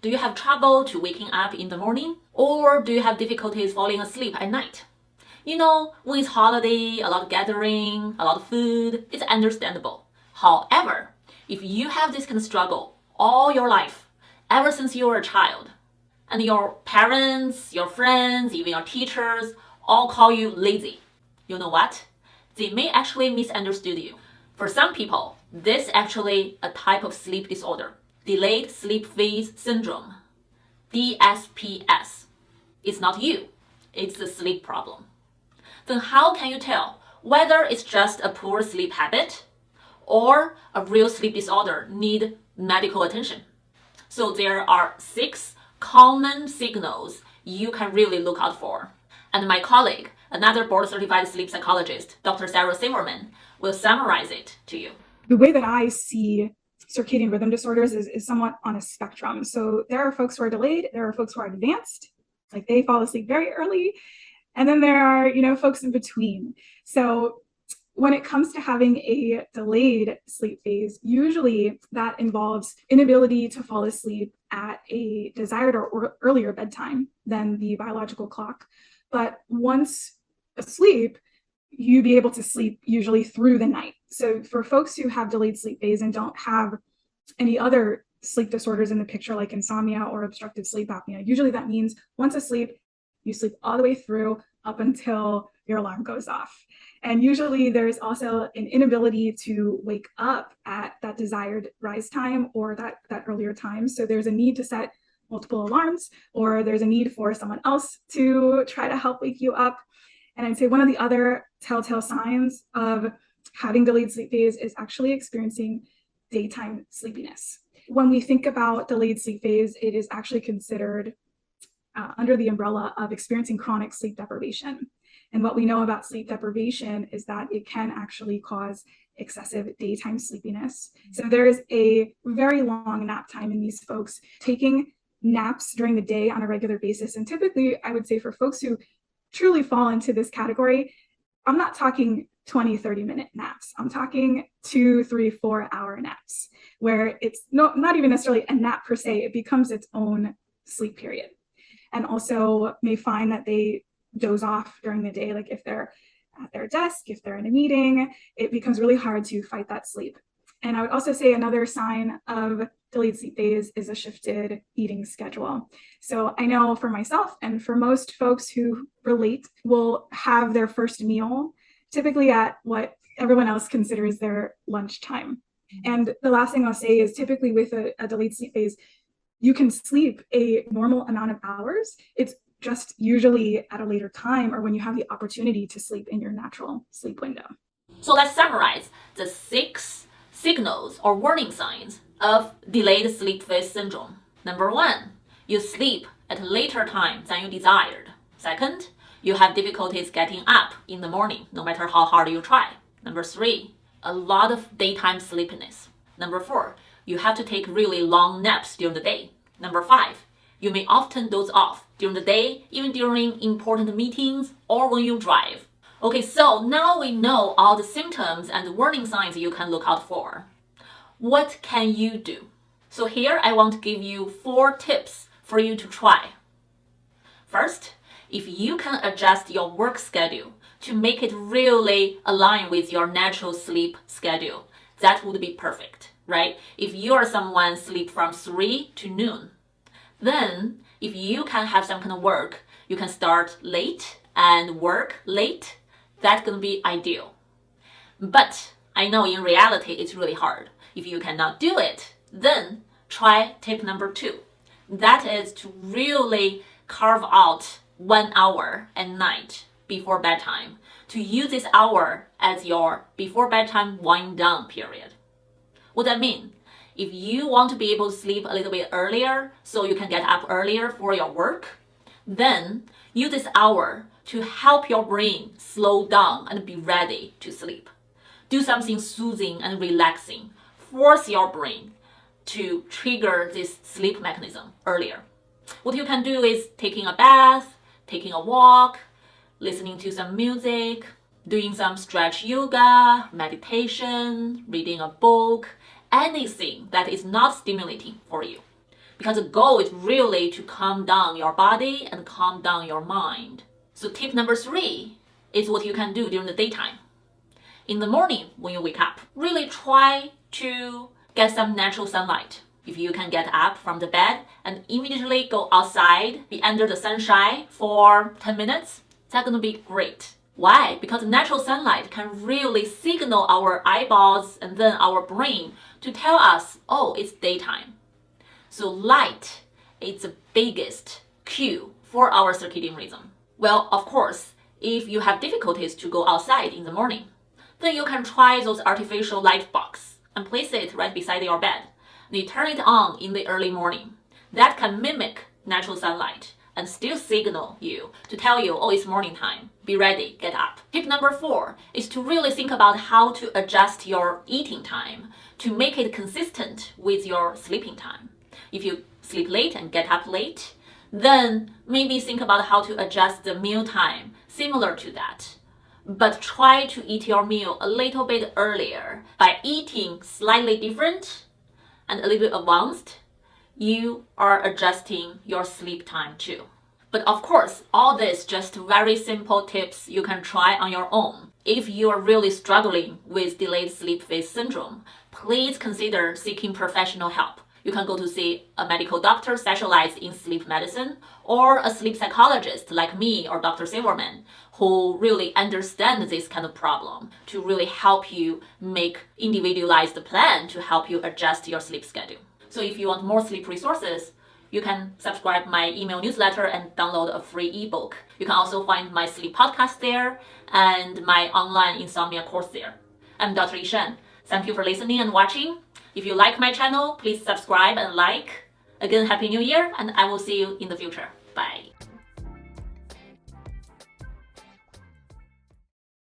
Do you have trouble to waking up in the morning? Or do you have difficulties falling asleep at night? You know, when it's holiday, a lot of gathering, a lot of food, it's understandable. However, if you have this kind of struggle all your life, ever since you were a child, and your parents, your friends, even your teachers all call you lazy, you know what? They may actually misunderstood you. For some people, this is actually a type of sleep disorder, delayed sleep phase syndrome, DSPS. It's not you, it's the sleep problem. Then how can you tell whether it's just a poor sleep habit or a real sleep disorder need medical attention? So there are 6 common signals you can really look out for. And my colleague, another board-certified sleep psychologist, Dr. Sarah Silverman, will summarize it to you. The way that I see circadian rhythm disorders is somewhat on a spectrum. So there are folks who are delayed, there are folks who are advanced, like they fall asleep very early, and then there are, folks in between. So when it comes to having a delayed sleep phase, usually that involves inability to fall asleep at a desired or earlier bedtime than the biological clock. But once asleep, you'd be able to sleep usually through the night. So for folks who have delayed sleep phase and don't have any other sleep disorders in the picture like insomnia or obstructive sleep apnea, usually that means once asleep, you sleep all the way through up until your alarm goes off. And usually there's also an inability to wake up at that desired rise time or that earlier time. So there's a need to set multiple alarms, or there's a need for someone else to try to help wake you up. And I'd say one of the other telltale signs of having delayed sleep phase is actually experiencing daytime sleepiness. When we think about delayed sleep phase, it is actually considered under the umbrella of experiencing chronic sleep deprivation. And what we know about sleep deprivation is that it can actually cause excessive daytime sleepiness. So there is a very long nap time in these folks taking naps during the day on a regular basis. And typically, I would say for folks who truly fall into this category, I'm not talking 20, 30-minute naps. I'm talking 2, 3, 4-hour naps, where it's not even necessarily a nap per se, it becomes its own sleep period. And also may find that they doze off during the day, like if they're at their desk, if they're in a meeting, it becomes really hard to fight that sleep. And I would also say another sign of delayed sleep phase is a shifted eating schedule. So I know for myself and for most folks who relate will have their first meal typically at what everyone else considers their lunchtime. And the last thing I'll say is typically with a delayed sleep phase, you can sleep a normal amount of hours. It's just usually at a later time or when you have the opportunity to sleep in your natural sleep window. So let's summarize the 6 signals or warning signs of delayed sleep phase syndrome. Number 1, you sleep at a later time than you desired. Second, you have difficulties getting up in the morning, no matter how hard you try. Number 3, a lot of daytime sleepiness. Number 4, you have to take really long naps during the day. Number 5, you may often doze off during the day, even during important meetings or when you drive. Okay, so now we know all the symptoms and warning signs you can look out for. What can you do? So here I want to give you 4 tips for you to try. First, if you can adjust your work schedule to make it really align with your natural sleep schedule, that would be perfect, right? If you are someone sleep from 3 to noon, then if you can have some kind of work, you can start late and work late, that's going to be ideal. But I know in reality it's really hard. If you cannot do it, then try tip number 2. That is to really carve out 1 hour at night before bedtime, to use this hour as your before bedtime wind down period. What that mean? If you want to be able to sleep a little bit earlier so you can get up earlier for your work, then use this hour to help your brain slow down and be ready to sleep. Do something soothing and relaxing. Force your brain to trigger this sleep mechanism earlier. What you can do is taking a bath, taking a walk, listening to some music, doing some stretch yoga, meditation, reading a book, anything that is not stimulating for you. because the goal is really to calm down your body and calm down your mind. So tip number 3 is what you can do during the daytime. In the morning, when you wake up, really try to get some natural sunlight. If you can get up from the bed and immediately go outside, be under the sunshine for 10 minutes, that's going to be great. Why? Because natural sunlight can really signal our eyeballs and then our brain to tell us, oh, it's daytime. So light is the biggest cue for our circadian rhythm. Well, of course, if you have difficulties to go outside in the morning, then you can try those artificial light box and place it right beside your bed. You turn it on in the early morning. That can mimic natural sunlight and still signal you to tell you, oh, it's morning time. Be ready, get up. Tip number 4 is to really think about how to adjust your eating time to make it consistent with your sleeping time. If you sleep late and get up late, then maybe think about how to adjust the meal time similar to that. But try to eat your meal a little bit earlier. By eating slightly different and a little bit advanced, you are adjusting your sleep time too. But of course, all this just very simple tips you can try on your own. If you are really struggling with delayed sleep phase syndrome, please consider seeking professional help. You can go to see a medical doctor specialized in sleep medicine or a sleep psychologist like me or Dr. Silverman who really understand this kind of problem to really help you make individualized plan to help you adjust your sleep schedule. So if you want more sleep resources, you can subscribe my email newsletter and download a free ebook. You can also find my sleep podcast there and my online insomnia course there. I'm Dr. Yishan. Thank you for listening and watching. If you like my channel, please subscribe and like. Again, Happy New Year, and I will see you in the future. Bye.